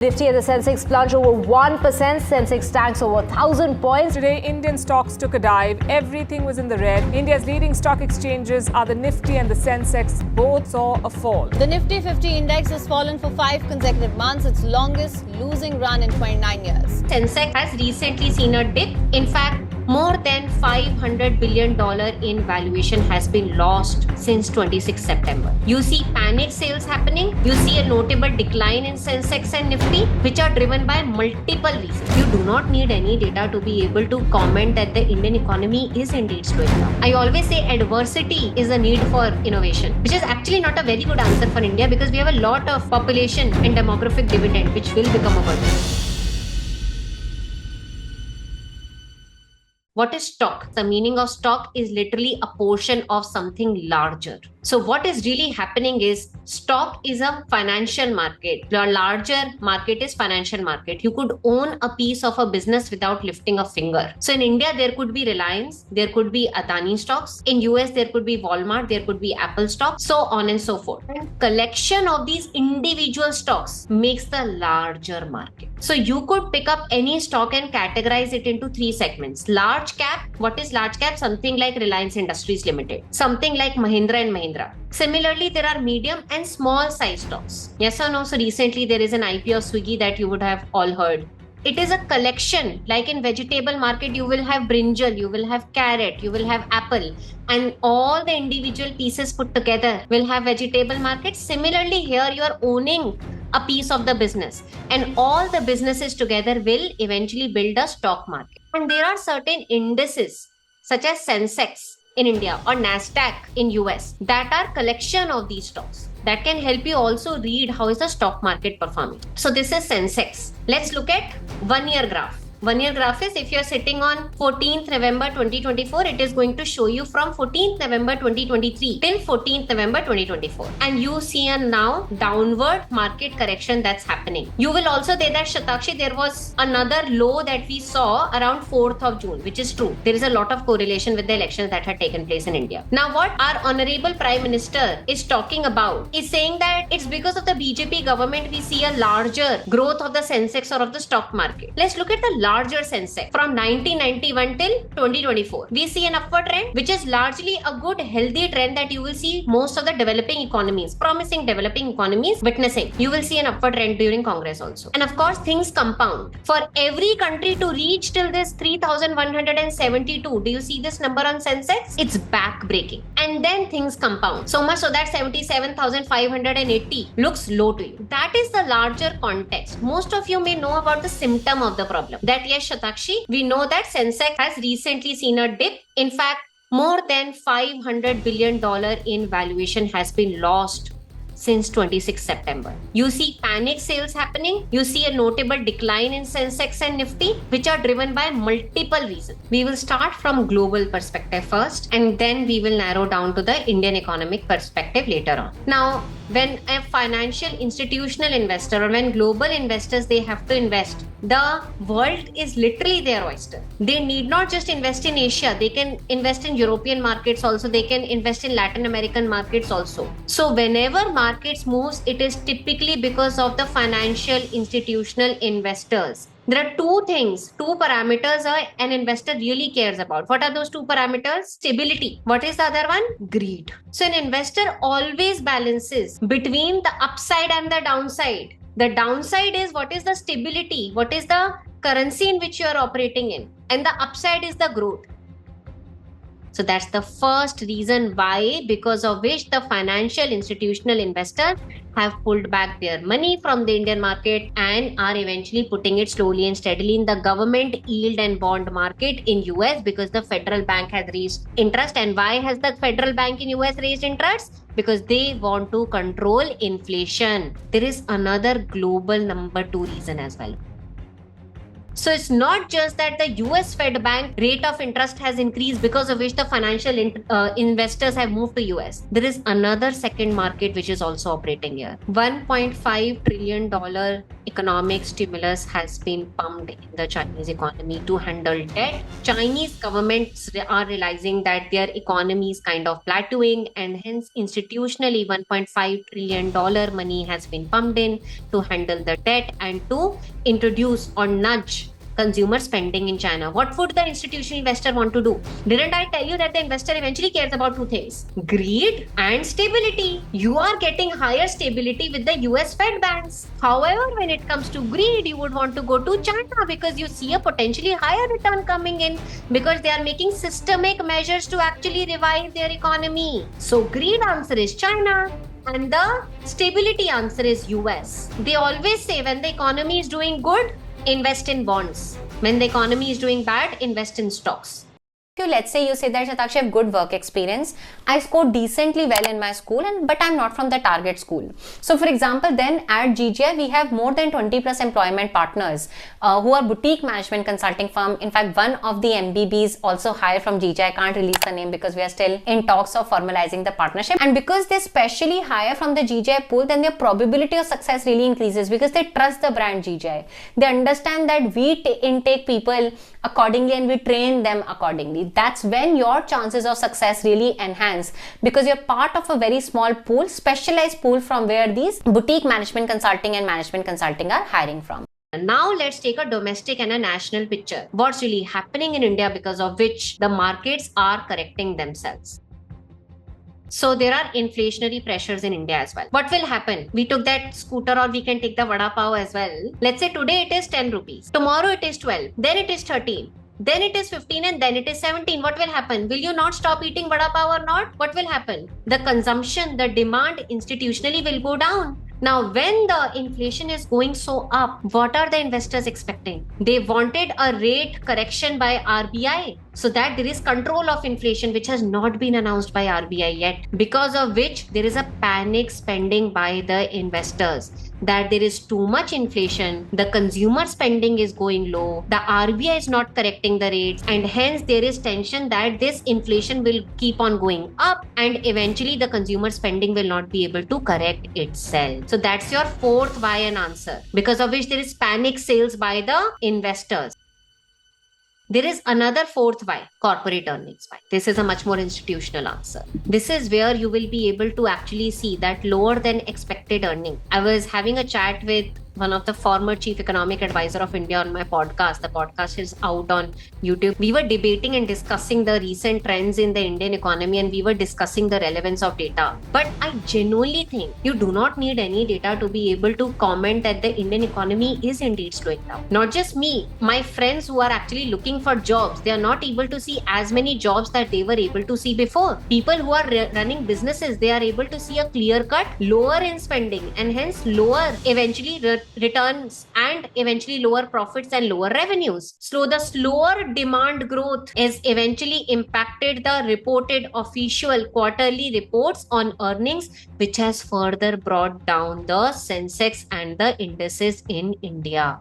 Nifty and the Sensex plunge over 1%. Sensex tanks over 1,000 points. Today, Indian stocks took a dive. Everything was in the red. India's leading stock exchanges are the Nifty and the Sensex. Both saw a fall. The Nifty 50 index has fallen for 5 consecutive months, its longest losing run in 29 years. Sensex has recently seen a dip. In fact, more than $500 billion in valuation has been lost since 26 September. You see panic sales happening. You see a notable decline in Sensex and Nifty, which are driven by multiple reasons. You do not need any data to be able to comment that the Indian economy is indeed slowing down. I always say adversity is a need for innovation, which is actually not a very good answer for India because we have a lot of population and demographic dividend which will become a burden. What is stock? The meaning of stock is literally a portion of something larger. So what is really happening is stock is a financial market. The larger market is financial market. You could own a piece of a business without lifting a finger. So in India, there could be Reliance, there could be Adani stocks. In US, there could be Walmart, there could be Apple stocks, so on and so forth. And collection of these individual stocks makes the larger market. So you could pick up any stock and categorize it into 3 segments. Large cap. What is large cap? Something like Reliance Industries Limited. Something like Mahindra and Mahindra. Similarly, there are medium and small size stocks. Yes or no? So recently there is an IPO of Swiggy that you would have all heard. It is a collection. Like in vegetable market, you will have brinjal, you will have carrot, you will have apple, and all the individual pieces put together will have vegetable market. Similarly, here you are owning a piece of the business, and all the businesses together will eventually build a stock market. And there are certain indices such as Sensex in India or Nasdaq in US that are collection of these stocks that can help you also read how is the stock market performing. So this is Sensex. Let's look at 1 year graph. 1 year graph is if you're sitting on 14th November 2024, it is going to show you from 14th November 2023 till 14th November 2024. And you see a now downward market correction that's happening. You will also say that Shatakshi, there was another low that we saw around 4th of June, which is true. There is a lot of correlation with the elections that had taken place in India. Now what our Honorable Prime Minister is talking about is saying that it's because of the BJP government we see a larger growth of the Sensex or of the stock market. Let's look at the larger Sensex from 1991 till 2024. We see an upward trend, which is largely a good, healthy trend that you will see most of the developing economies, promising developing economies witnessing. You will see an upward trend during Congress also. And of course, things compound. For every country to reach till this 3,172, do you see this number on Sensex? It's back-breaking. And then things compound. So much so that 77,580 looks low to you. That is the larger context. Most of you may know about the symptom of the problem. That yes, Shatakshi, we know that Sensex has recently seen a dip. In fact, more than $500 billion in valuation has been lost since 26 September. You see panic sales happening. You see a notable decline in Sensex and Nifty, which are driven by multiple reasons. We will start from global perspective first, and then we will narrow down to the Indian economic perspective later on. Now, when a financial institutional investor or when global investors, they have to invest, the world is literally their oyster. They need not just invest in Asia. They can invest in European markets also. They can invest in Latin American markets also. So whenever markets moves, it is typically because of the financial institutional investors. There are 2 things, 2 parameters an investor really cares about. What are those 2 parameters? Stability. What is the other one? Greed. So an investor always balances between the upside and the downside. The downside is what is the stability, what is the currency in which you are operating in, and the upside is the growth. So that's the first reason why, because of which the financial institutional investors have pulled back their money from the Indian market and are eventually putting it slowly and steadily in the government yield and bond market in US, because the federal bank has raised interest. And why has the federal bank in US raised interest? Because they want to control inflation. There is another global number 2 reason as well. So it's not just that the US Fed Bank rate of interest has increased because of which the financial investors have moved to US. There is another second market which is also operating here. $1.5 trillion economic stimulus has been pumped in the Chinese economy to handle debt. Chinese governments are realizing that their economy is kind of plateauing, and hence institutionally $1.5 trillion money has been pumped in to handle the debt and to introduce or nudge consumer spending in China. What would the institutional investor want to do? Didn't I tell you that the investor eventually cares about two things? Greed and stability. You are getting higher stability with the US Fed banks. However, when it comes to greed, you would want to go to China because you see a potentially higher return coming in because they are making systemic measures to actually revive their economy. So greed answer is China. And the stability answer is US. They always say when the economy is doing good, invest in bonds. When the economy is doing bad, invest in stocks. Let's say you say that Shatakshi, I have good work experience. I scored decently well in my school, but I'm not from the target school. So for example, then at GGI, we have more than 20 plus employment partners who are boutique management consulting firm. In fact, one of the MBBs also hired from GGI. I can't release the name because we are still in talks of formalizing the partnership. And because they specially hire from the GGI pool, then their probability of success really increases because they trust the brand GGI. They understand that we intake people accordingly and we train them accordingly. That's when your chances of success really enhance because you're part of a very small pool, specialized pool from where these boutique management consulting and management consulting are hiring from. Now let's take a domestic and a national picture. What's really happening in India because of which the markets are correcting themselves. So there are inflationary pressures in India as well. What will happen? We took that scooter or we can take the vada pav as well. Let's say today it is 10 rupees. Tomorrow it is 12. Then it is 13. Then it is 15 and then it is 17. What will happen? Will you not stop eating vada pav or not? What will happen? The consumption, the demand institutionally will go down. Now, when the inflation is going so up, what are the investors expecting? They wanted a rate correction by RBI so that there is control of inflation, which has not been announced by RBI yet, because of which there is a panic spending by the investors. That there is too much inflation, the consumer spending is going low, the RBI is not correcting the rates, and hence there is tension that this inflation will keep on going up and eventually the consumer spending will not be able to correct itself. So that's your fourth why and answer, because of which there is panic sales by the investors. There is another fourth why, corporate earnings why. This is a much more institutional answer. This is where you will be able to actually see that lower than expected earning. I was having a chat with one of the former chief economic advisor of India on my podcast. The podcast is out on YouTube. We were debating and discussing the recent trends in the Indian economy and we were discussing the relevance of data. But I genuinely think you do not need any data to be able to comment that the Indian economy is indeed slowing down. Not just me, my friends who are actually looking for jobs, they are not able to see as many jobs that they were able to see before. People who are running businesses, they are able to see a clear cut lower in spending and hence lower eventually returns and eventually lower profits and lower revenues. So the slower demand growth is eventually impacted the reported official quarterly reports on earnings, which has further brought down the Sensex and the indices in India.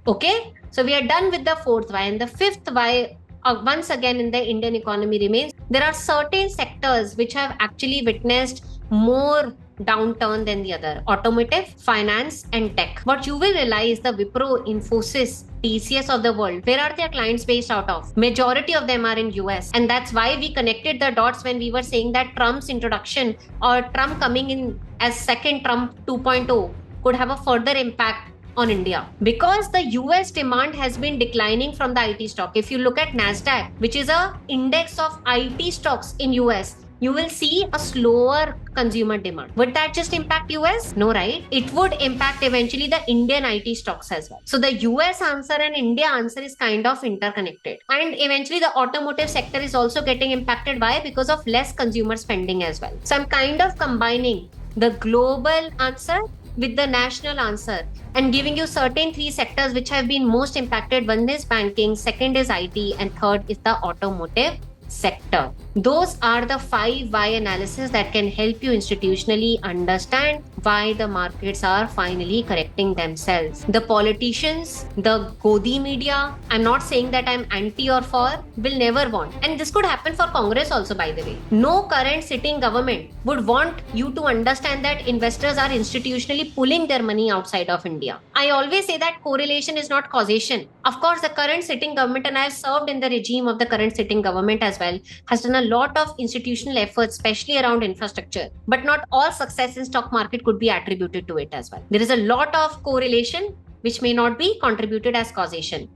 Okay, so we are done with the fourth why, and the fifth why once again in the Indian economy remains there are certain sectors which have actually witnessed more downturn than the other: automotive, finance and tech. What you will realize, the Wipro, Infosys, TCS of the world, where are their clients based out of? Majority of them are in US, and that's why we connected the dots when we were saying that Trump's introduction or Trump coming in as second Trump 2.0 could have a further impact on India, because the US demand has been declining from the IT stock. If you look at Nasdaq, which is a index of IT stocks in US, you will see a slower consumer demand. Would that just impact US? No, right? It would impact eventually the Indian IT stocks as well. So the US answer and India answer is kind of interconnected. And eventually the automotive sector is also getting impacted. Why? Because of less consumer spending as well. So I'm kind of combining the global answer with the national answer and giving you certain three sectors which have been most impacted. One is banking, second is IT, and third is the automotive sector. Those are the 5 why analysis that can help you institutionally understand why the markets are finally correcting themselves. The politicians, the Godi media, I'm not saying that I'm anti or for, will never want. And this could happen for Congress also, by the way. No current sitting government would want you to understand that investors are institutionally pulling their money outside of India. I always say that correlation is not causation. Of course, the current sitting government, and I've served in the regime of the current sitting government as well, has done a lot of institutional efforts, especially around infrastructure. But not all success in stock market could be attributed to it as well. There is a lot of correlation which may not be contributed as causation.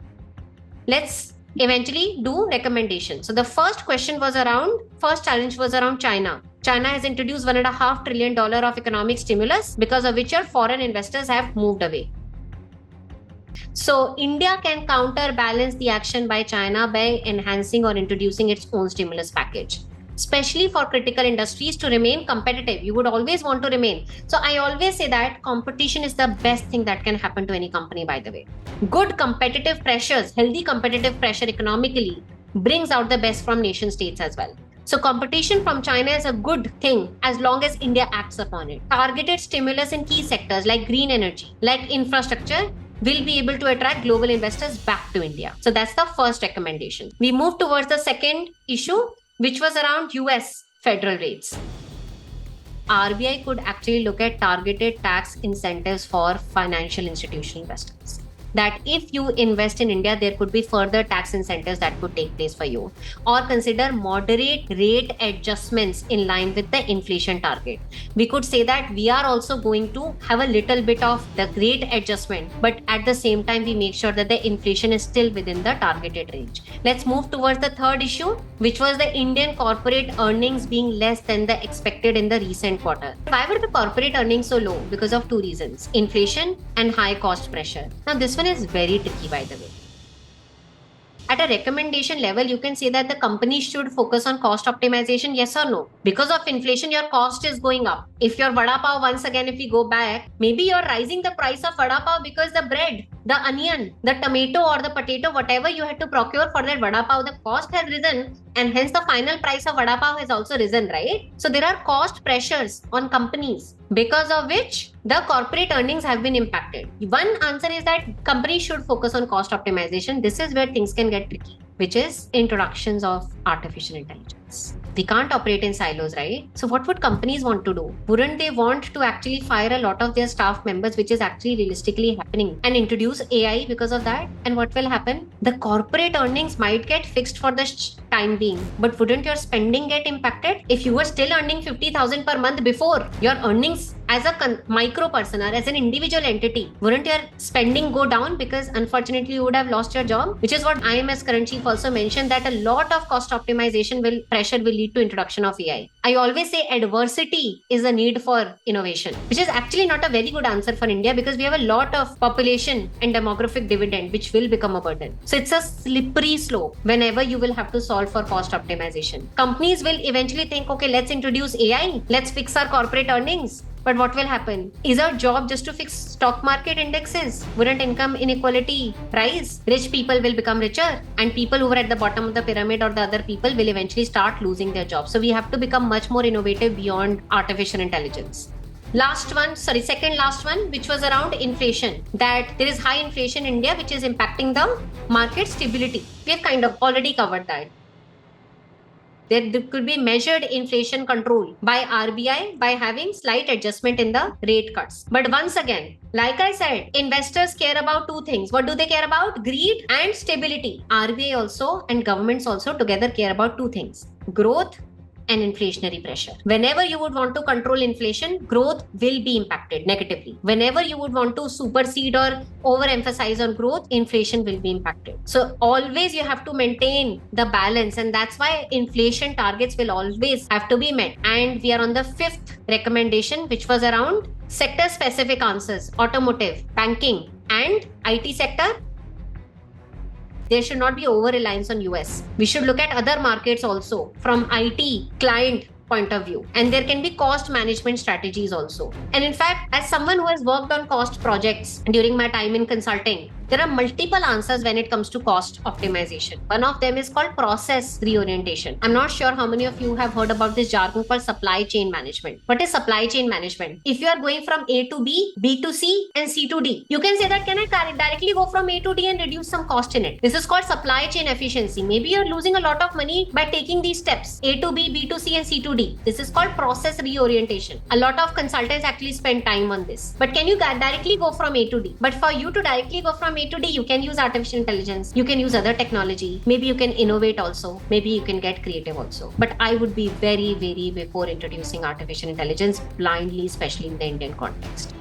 Let's eventually do recommendations. So the first challenge was around China. China has introduced $1.5 trillion of economic stimulus, because of which your foreign investors have moved away. So India can counterbalance the action by China by enhancing or introducing its own stimulus package, especially for critical industries to remain competitive. You would always want to remain. So I always say that competition is the best thing that can happen to any company, by the way. Good competitive pressures, healthy competitive pressure economically brings out the best from nation states as well. So competition from China is a good thing as long as India acts upon it. Targeted stimulus in key sectors like green energy, like infrastructure, will be able to attract global investors back to India. So that's the first recommendation. We move towards the second issue, which was around US federal rates. RBI could actually look at targeted tax incentives for financial institutional investors. That if you invest in India, there could be further tax incentives that could take place for you. Or consider moderate rate adjustments in line with the inflation target. We could say that we are also going to have a little bit of the rate adjustment, but at the same time, we make sure that the inflation is still within the targeted range. Let's move towards the third issue, which was the Indian corporate earnings being less than the expected in the recent quarter. Why were the corporate earnings so low? Because of two reasons: inflation and high cost pressure. Now, this one is very tricky, by the way. At a recommendation level, you can say that the company should focus on cost optimization, yes or no? Because of inflation, your cost is going up. If your vada pav, once again, if we go back, maybe you're rising the price of vada pav because the bread, the onion, the tomato or the potato, whatever you had to procure for that vada pav, the cost has risen, and hence the final price of vada pav has also risen, right? So there are cost pressures on companies, because of which the corporate earnings have been impacted. One answer is that companies should focus on cost optimization. This is where things can get tricky, which is introductions of artificial intelligence. We can't operate in silos, right? So what would companies want to do? Wouldn't they want to actually fire a lot of their staff members, which is actually realistically happening, and introduce AI because of that? And what will happen? The corporate earnings might get fixed for the time being, but wouldn't your spending get impacted? If you were still earning 50,000 per month before, your earnings as a micro person or as an individual entity, wouldn't your spending go down because unfortunately you would have lost your job? Which is what IMS current chief also mentioned, that a lot of cost optimization pressure will lead to introduction of AI. I always say adversity is a need for innovation, which is actually not a very good answer for India because we have a lot of population and demographic dividend which will become a burden. So it's a slippery slope whenever you will have to solve for cost optimization. Companies will eventually think, okay, let's introduce AI, let's fix our corporate earnings. But what will happen? Is our job just to fix stock market indexes? Wouldn't income inequality rise? Rich people will become richer, and people who were at the bottom of the pyramid or the other people will eventually start losing their jobs. So we have to become much more innovative beyond artificial intelligence. Second last one, which was around inflation, that there is high inflation in India, which is impacting the market stability. We have kind of already covered that. There could be measured inflation control by RBI by having slight adjustment in the rate cuts. But once again, like I said, investors care about two things. What do they care about? Greed and stability. RBI also and governments also together care about two things: growth and inflationary pressure. Whenever you would want to control inflation, growth will be impacted negatively. Whenever you would want to supersede or overemphasize on growth, inflation will be impacted. So always you have to maintain the balance, and that's why inflation targets will always have to be met. And we are on the fifth recommendation, which was around sector specific answers: automotive, banking, and IT sector. There should not be over-reliance on US. We should look at other markets also from IT client point of view. And there can be cost management strategies also. And in fact, as someone who has worked on cost projects during my time in consulting, There are multiple answers when it comes to cost optimization. One of them is called process reorientation. I'm not sure how many of you have heard about this jargon called supply chain management. What is supply chain management? If you are going from A to B, B to C, and C to D, you can say that can I directly go from A to D and reduce some cost in it? This is called supply chain efficiency. Maybe you're losing a lot of money by taking these steps, A to B, B to C, and C to D. This is called process reorientation. A lot of consultants actually spend time on this. But can you directly go from A to D? But for you to directly go from A to D, you can use artificial intelligence. You can use other technology. Maybe you can innovate also. Maybe you can get creative also. But I would be very, very before introducing artificial intelligence blindly, especially in the Indian context.